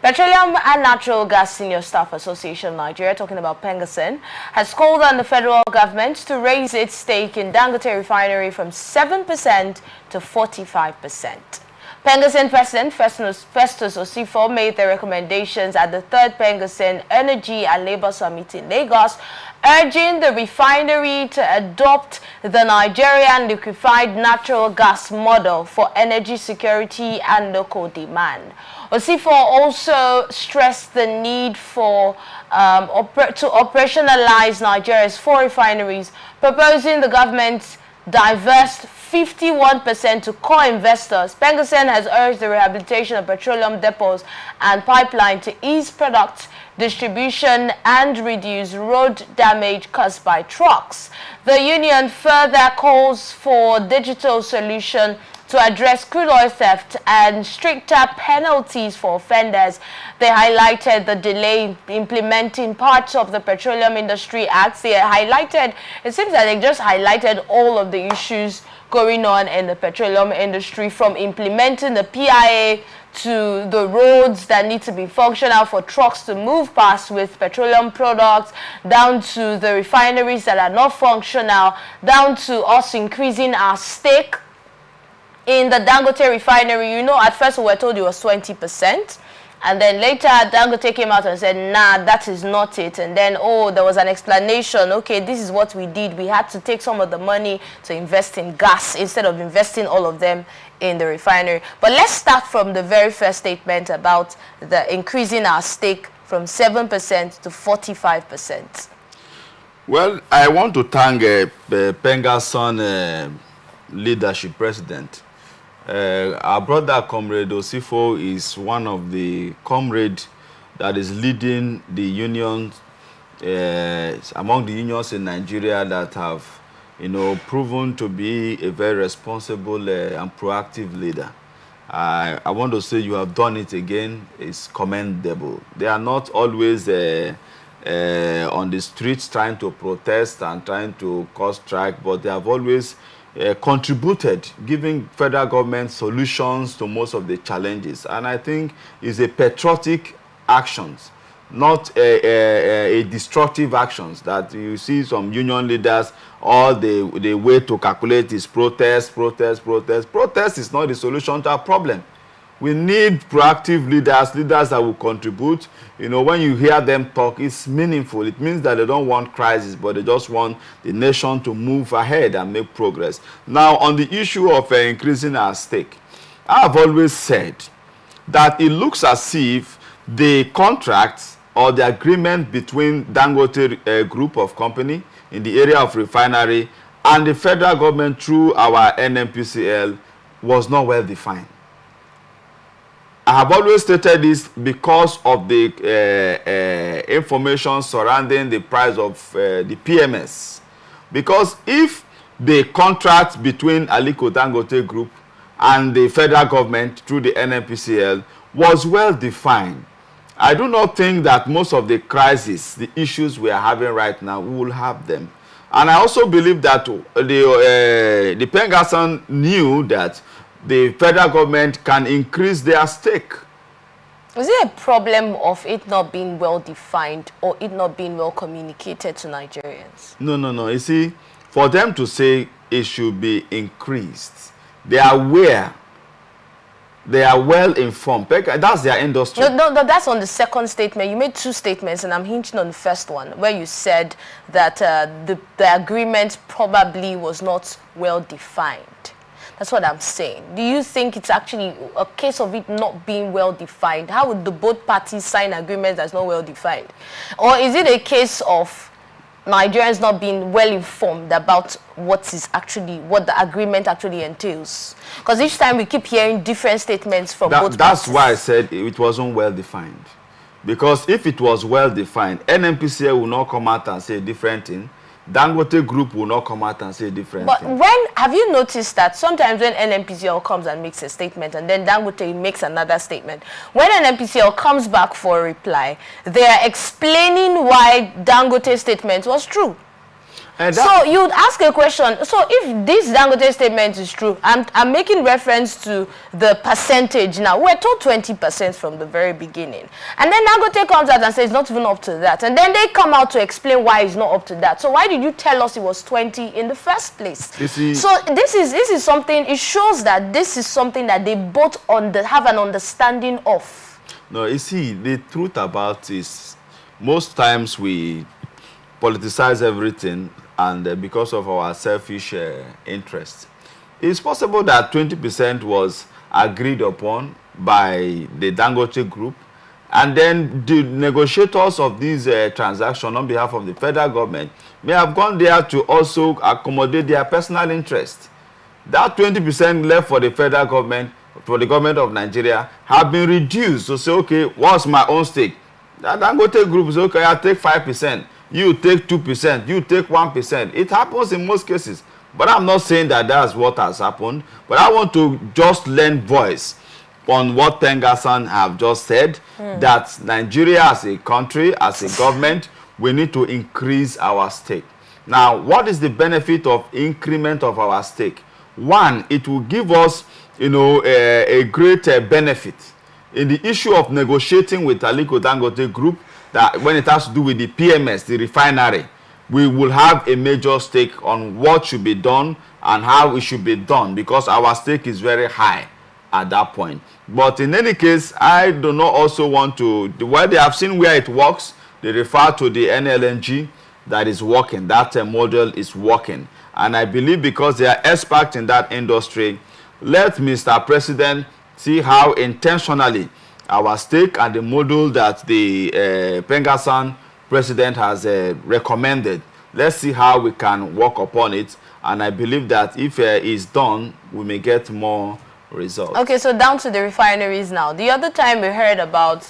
Petroleum and Natural Gas Senior Staff Association Nigeria, talking about PENGASSAN, has called on the federal government to raise its stake in Dangote refinery from 7% to 45%. PENGASSAN President Festus Osifo made the recommendations at the third PENGASSAN Energy and Labour Summit in Lagos, urging the refinery to adopt the Nigerian Liquefied Natural Gas model for energy security and local demand. Osifo also stressed the need for to operationalize Nigeria's 4 refineries, proposing the government divest 51% to core investors. PENGASSAN has urged the rehabilitation of petroleum depots and pipeline to ease product distribution and reduce road damage caused by trucks. The union further calls for digital solution to address crude oil theft and stricter penalties for offenders. They highlighted the delay in implementing parts of the Petroleum Industry Act. It seems that they just highlighted all of the issues going on in the petroleum industry, from implementing the PIA to the roads that need to be functional for trucks to move past with petroleum products, down to the refineries that are not functional, down to us increasing our stake in the Dangote refinery. You know, at first we were told it was 20%. And then later, Dangote came out and said, nah, that is not it. And then, oh, there was an explanation. Okay, this is what we did. We had to take some of the money to invest in gas instead of investing all of them in the refinery. But let's start from the very first statement about the increasing our stake from 7% to 45%. Well, I want to thank the PENGASSAN leadership president. Our brother Comrade Osifo is one of the comrades that is leading the unions, among the unions in Nigeria that have, proven to be a very responsible and proactive leader. I want to say you have done it again. It's commendable. They are not always on the streets trying to protest and trying to cause strike, but they have always contributed, giving federal government solutions to most of the challenges. And I think it's a patriotic actions, not a destructive actions that you see some union leaders, all the way to calculate is protest. Protest is not the solution to our problem. We need proactive leaders that will contribute. When you hear them talk, it's meaningful. It means that they don't want crisis, but they just want the nation to move ahead and make progress. Now, on the issue of increasing our stake, I've always said that it looks as if the contracts or the agreement between Dangote group of company in the area of refinery and the federal government through our NNPCL was not well defined. I have always stated this because of the information surrounding the price of the PMS. Because if the contract between Aliko Dangote Group and the federal government through the NNPCL was well defined, I do not think that most of the crises, the issues we are having right now, we will have them. And I also believe that the PENGASSAN knew that the federal government can increase their stake. Is it a problem of it not being well defined or it not being well communicated to Nigerians? No. You see, for them to say it should be increased, they are aware. They are well informed. That's their industry. No, that's on the second statement. You made 2 statements, and I'm hinging on the first one, where you said that the agreement probably was not well defined. That's what I'm saying. Do you think it's actually a case of it not being well defined? How would the both parties sign agreements that's not well defined? Or is it a case of Nigerians not being well informed about what the agreement actually entails? Because each time we keep hearing different statements from both parties. That's why I said it wasn't well defined. Because if it was well defined, NNPCL will not come out and say a different thing. Dangote Group will not come out and say different things. But have you noticed that sometimes when NNPCL comes and makes a statement and then Dangote makes another statement, when NNPCL comes back for a reply, they are explaining why Dangote's statement was true. So you'd ask a question. So if this Dangote statement is true, I'm making reference to the percentage now. We're told 20% from the very beginning. And then Dangote comes out and says it's not even up to that. And then they come out to explain why it's not up to that. So why did you tell us it was 20 in the first place? So this is something, it shows that this is something that they both have an understanding of. No, you see, the truth about is most times we politicize everything, and because of our selfish interests. It's possible that 20% was agreed upon by the Dangote group, and then the negotiators of this transaction on behalf of the federal government may have gone there to also accommodate their personal interest. That 20% left for the federal government, for the government of Nigeria, have been reduced to say, okay, what's my own stake? The Dangote group is okay, I take 5%. You take 2%, you take 1%. It happens in most cases. But I'm not saying that that's what has happened. But I want to just lend voice on what PENGASSAN have just said, that Nigeria as a country, as a government, we need to increase our stake. Now, what is the benefit of increment of our stake? One, it will give us, a great benefit in the issue of negotiating with Aliko Dangote Group, that when it has to do with the PMS, the refinery, we will have a major stake on what should be done and how it should be done, because our stake is very high at that point. But in any case, I do not also want to, where they have seen where it works, they refer to the NLNG that is working. That model is working. And I believe because they are experts in that industry, let Mr. President see how intentionally our stake and the model that the PENGASSAN President has recommended. Let's see how we can work upon it. And I believe that if it's done, we may get more results. Okay, so down to the refineries now. The other time we heard about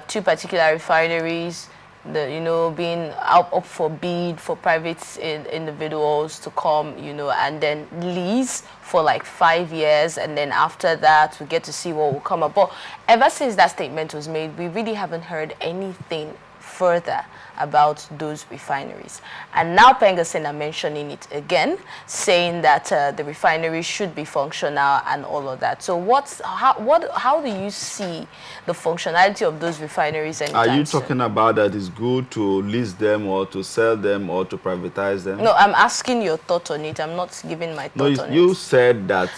two particular refineries, being up for bid for private individuals to come, and then lease for like 5 years, and then after that we get to see what will come up. But ever since that statement was made, we really haven't heard anything further about those refineries. And now PENGASSAN are mentioning it again, saying that the refinery should be functional and all of that. So how do you see the functionality of those refineries anytime soon? Are you talking about that it's good to lease them or to sell them or to privatize them? No, I'm asking your thought on it. I'm not giving my thought on it. You said that...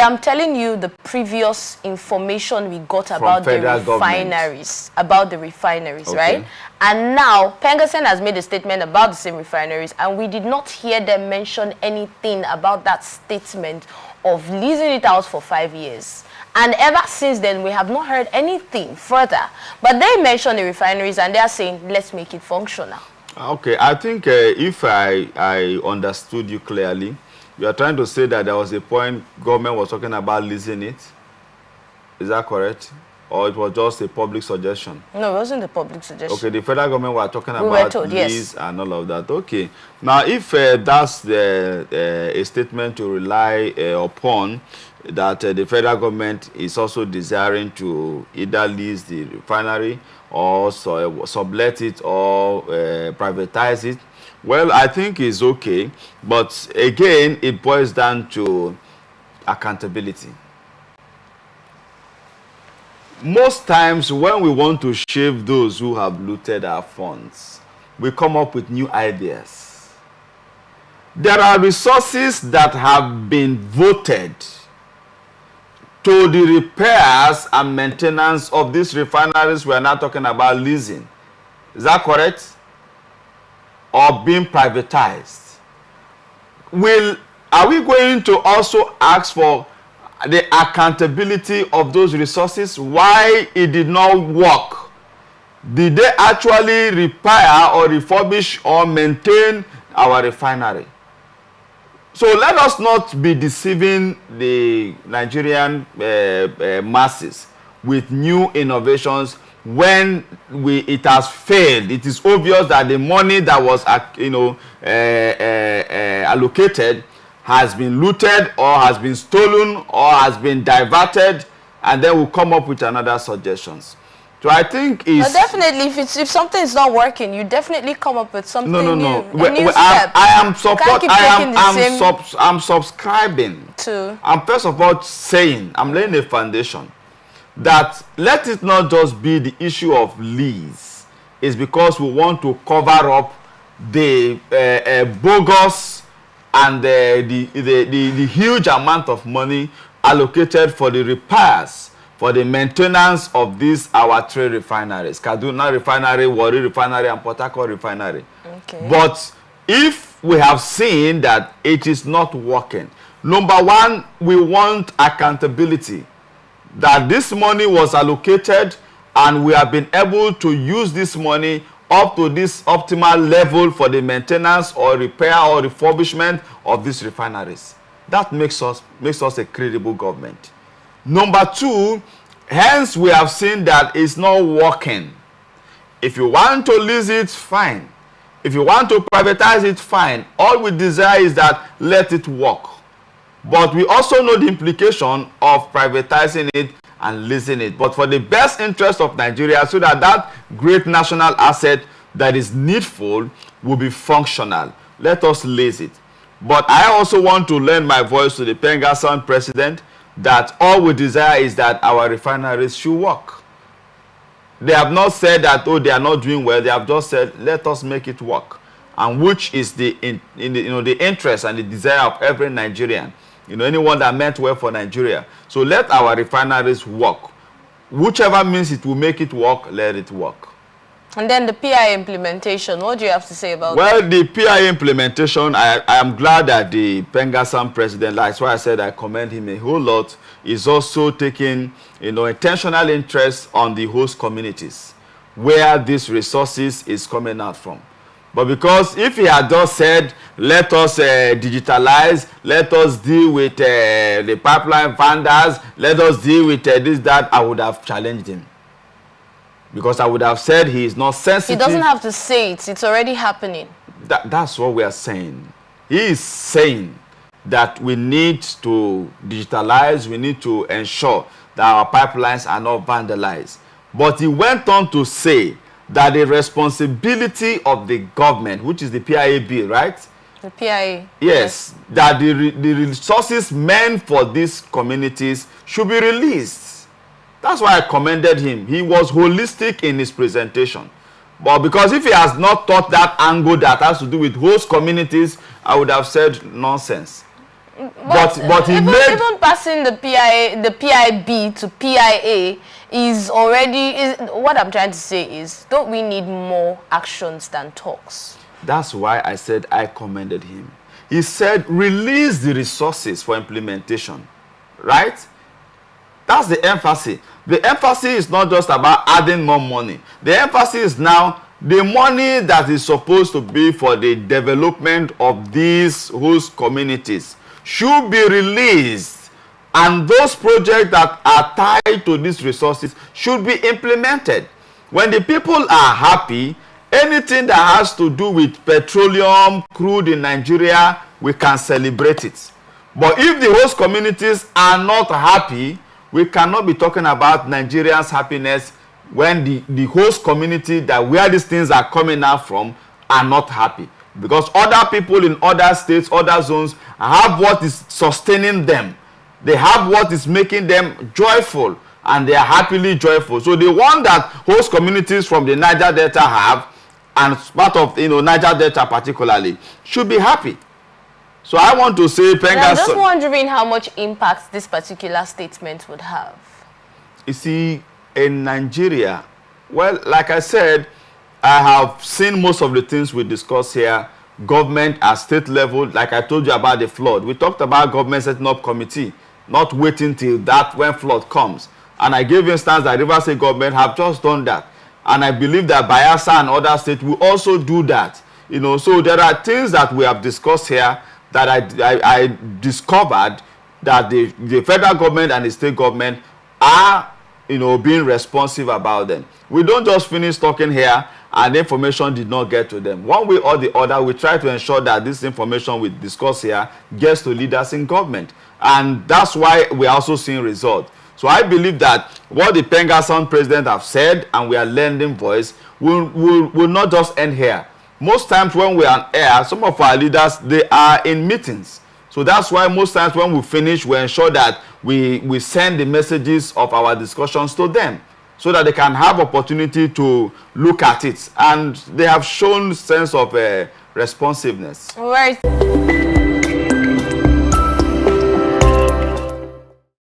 I'm telling you the previous information we got about the refineries. About the refineries, okay, right? And now PENGASSAN has made a statement about the same refineries, and we did not hear them mention anything about that statement of leasing it out for 5 years. And ever since then, we have not heard anything further. But they mentioned the refineries, and they are saying, let's make it functional. Okay, I think if I understood you clearly, you are trying to say that there was a point government was talking about leasing it. Is that correct? Or it was just a public suggestion? No, it wasn't a public suggestion. Okay, the federal government were talking about lease and all of that. Okay. Now, if that's a statement to rely upon, that the federal government is also desiring to either lease the refinery or sublet it or privatize it, well, I think it's okay. But again, it boils down to accountability. Most times when we want to shave those who have looted our funds, we come up with new ideas. There are resources that have been voted to the repairs and maintenance of these refineries we are now talking about leasing. Is that correct? Or being privatized. Are we going to also ask for the accountability of those resources? Why it did not work? Did they actually repair or refurbish or maintain our refinery? So let us not be deceiving the Nigerian masses with new innovations when it has failed. It is obvious that the money that was allocated has been looted or has been stolen or has been diverted, and then we'll come up with another suggestions. So I think it's... But definitely, if something is not working, you definitely come up with something new. New step. I'm subscribing to. I'm first of all saying, I'm laying a foundation that let it not just be the issue of lease. It's because we want to cover up the bogus and the huge amount of money allocated for the repairs, for the maintenance of these our three refineries, Kaduna Refinery, Warri Refinery, and Port Harcourt Refinery. Okay. But if we have seen that it is not working, number one, we want accountability, that this money was allocated and we have been able to use this money up to this optimal level for the maintenance or repair or refurbishment of these refineries. That makes us a credible government. Number two, hence we have seen that it's not working. If you want to lease it, fine. If you want to privatize it, fine. All we desire is that let it work. But we also know the implication of privatizing it and leasing it. But for the best interest of Nigeria, so that that great national asset that is needful will be functional, let us lease it. But I also want to lend my voice to the PENGASSAN President that all we desire is that our refineries should work. They have not said that, oh, they are not doing well. They have just said, let us make it work. And which is the interest and the desire of every Nigerian. Anyone that meant well for Nigeria. So let our refineries work. Whichever means it will make it work, let it work. And then the PI implementation, what do you have to say about that? Well, the PI implementation, I am glad that the PENGASSAN President, that's why I said I commend him a whole lot, is also taking intentional interest on the host communities, where these resources is coming out from. But because if he had just said, let us digitalize, let us deal with the pipeline vendors, let us deal with this, that, I would have challenged him. Because I would have said he is not sensitive. He doesn't have to say it. It's already happening. That's what we are saying. He is saying that we need to digitalize, we need to ensure that our pipelines are not vandalized. But he went on to say that the responsibility of the government, which is the PIA bill, right? The PIA. Yes, that the resources meant for these communities should be released. That's why I commended him. He was holistic in his presentation. But because if he has not thought that angle that has to do with host communities, I would have said nonsense. But he even passing the PIB to PIA is already, what I'm trying to say is, don't we need more actions than talks? That's why I said I commended him. He said release the resources for implementation, right? That's the emphasis. The emphasis is not just about adding more money. The emphasis is now the money that is supposed to be for the development of these host communities should be released. And those projects that are tied to these resources should be implemented. When the people are happy, anything that has to do with petroleum, crude in Nigeria, we can celebrate it. But if the host communities are not happy, we cannot be talking about Nigerians' happiness when the host community that where these things are coming out from are not happy. Because other people in other states, other zones have what is sustaining them. They have what is making them joyful, and they are happily joyful. So the one that host communities from the Niger Delta have, and part of Niger Delta particularly, should be happy. So I want to say, PENGASSAN. I'm just wondering how much impact this particular statement would have. You see, in Nigeria, well, like I said, I have seen most of the things we discuss here, government at state level, like I told you about the flood. We talked about government setting up committee, not waiting till that when flood comes. And I gave instance that Rivers State government have just done that. And I believe that Bayelsa and other states will also do that. So there are things that we have discussed here that I discovered that the federal government and the state government are, being responsive about them. We don't just finish talking here and the information did not get to them. One way or the other, we try to ensure that this information we discuss here gets to leaders in government. And that's why we're also seeing results. So I believe that what the PENGASSAN president have said, and we are lending voice, will not just end here. Most times when we are on air, some of our leaders, they are in meetings. So that's why most times when we finish, we ensure that we send the messages of our discussions to them, so that they can have opportunity to look at it. And they have shown sense of responsiveness. All right.